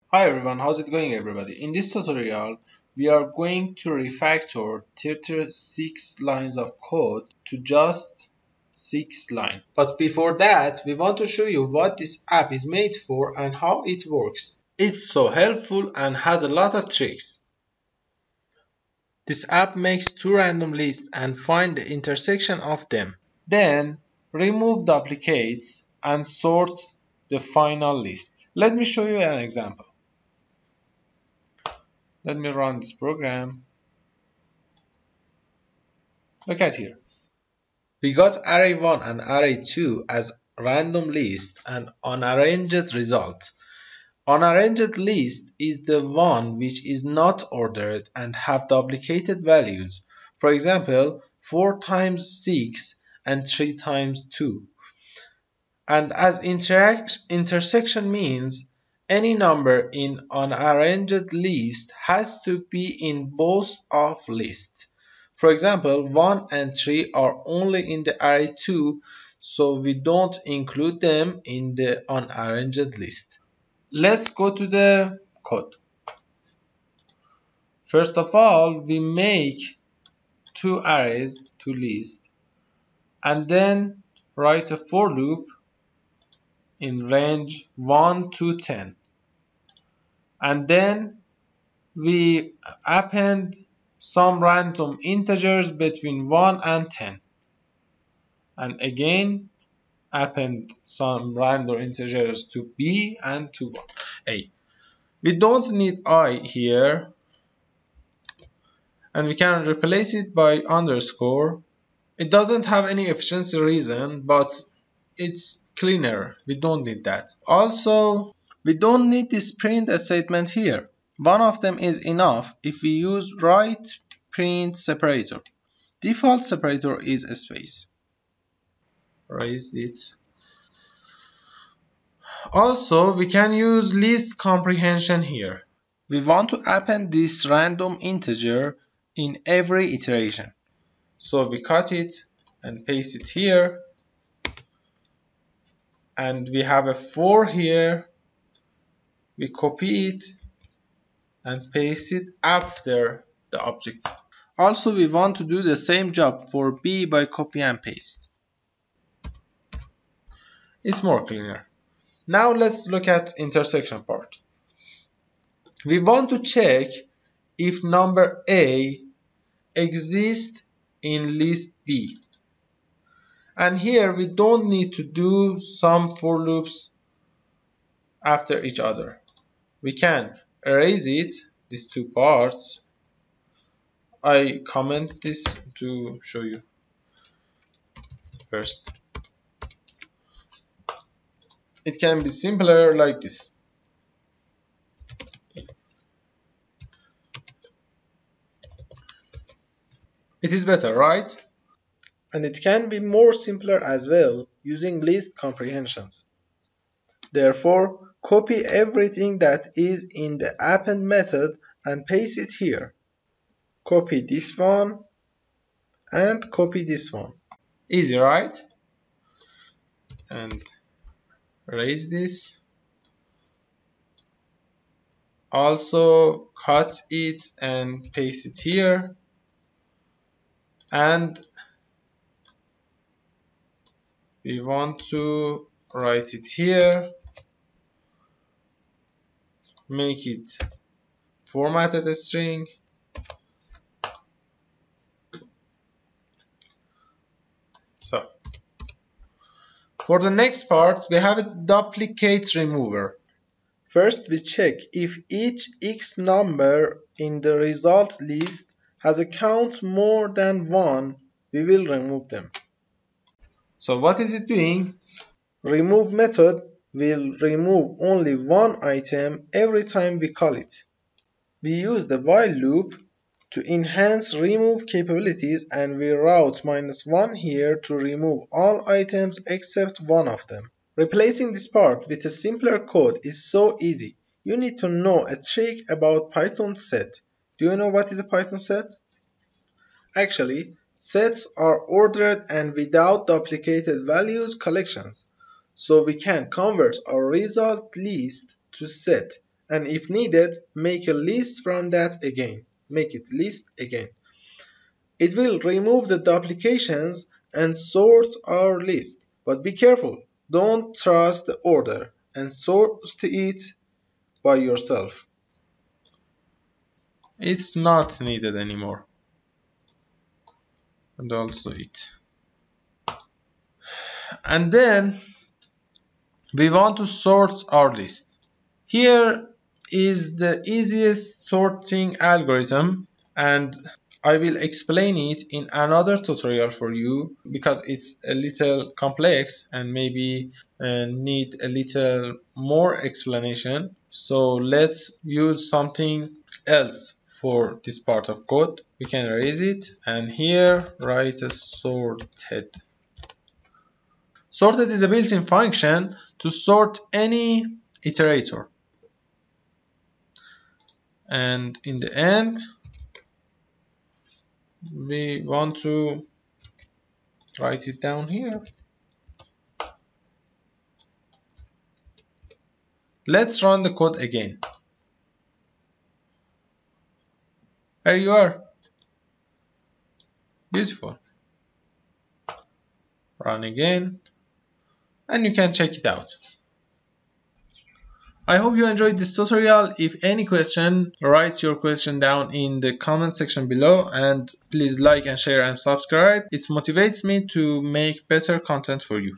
Hi everyone, how's it going everybody? In this tutorial, we are going to refactor 36 lines of code to just 6 lines. But before that, we want to show you what this app is made for and how it works. It's so helpful and has a lot of tricks. This app makes two random lists and find the intersection of them. Then remove duplicates and sort the final list. Let me show you an example. Let me run this program. Look at here. We got array 1 and array 2 as random list and unarranged result. Unarranged list is the one which is not ordered and have duplicated values. For example, 4 times 6 and 3 times 2. And as intersection means any number in unarranged list has to be in both of lists. For example, 1 and 3 are only in the array 2, so we don't include them in the unarranged list. Let's go to the code. First of all, we make two arrays, two lists, and then write a for loop in range 1 to 10. And then we append some random integers between 1 and 10. And again, append some random integers to b and to a. We don't need I here, and we can replace it by underscore. It doesn't have any efficiency reason, but it's cleaner. We don't need that. Also, we don't need this print statement here. One of them is enough if we use write print separator. Default separator is a space. Raise it. Also, we can use list comprehension here. We want to append this random integer in every iteration. So we cut it and paste it here. And we have a 4 here. We copy it and paste it after the object. Also, we want to do the same job for b by copy and paste. It's more cleaner. Now let's look at intersection part. We want to check if number A exists in list B. And here we don't need to do some for loops after each other. We can erase it, these two parts. I comment this to show you first. It can be simpler like this. It is better, right? And it can be more simpler as well using list comprehensions. Therefore, copy everything that is in the append method and paste it here. Copy this one and copy this one. Easy, right? And erase this. Also cut it and paste it here. And we want to write it here. Make it formatted string. So for the next part, we have a duplicate remover. First, we check if each x number in the result list has a count more than 1, we will remove them. So what is it doing? Remove method will remove only one item every time we call it. We use the while loop to enhance remove capabilities, and we route -1 here to remove all items except one of them. Replacing this part with a simpler code is so easy. You need to know a trick about Python set. Do you know what is a Python set? Actually, sets are ordered and without duplicated values collections. So we can convert our result list to set and if needed, make a list from that again. Make it list again. It will remove the duplications and sort our list. But be careful, don't trust the order and sort it by yourself. It's not needed anymore. And also it. And then we want to sort our list. Here is the easiest sorting algorithm, and I will explain it in another tutorial for you because it's a little complex and maybe need a little more explanation. So let's use something else for this part of code. We can erase it and here write a sorted. Sorted is a built-in function to sort any iterator. And in the end, we want to write it down here. Let's run the code again. There you are. Beautiful. Run again, and you can check it out. I hope you enjoyed this tutorial. If any question, write your question down in the comment section below, and please like and share and subscribe. It motivates me to make better content for you.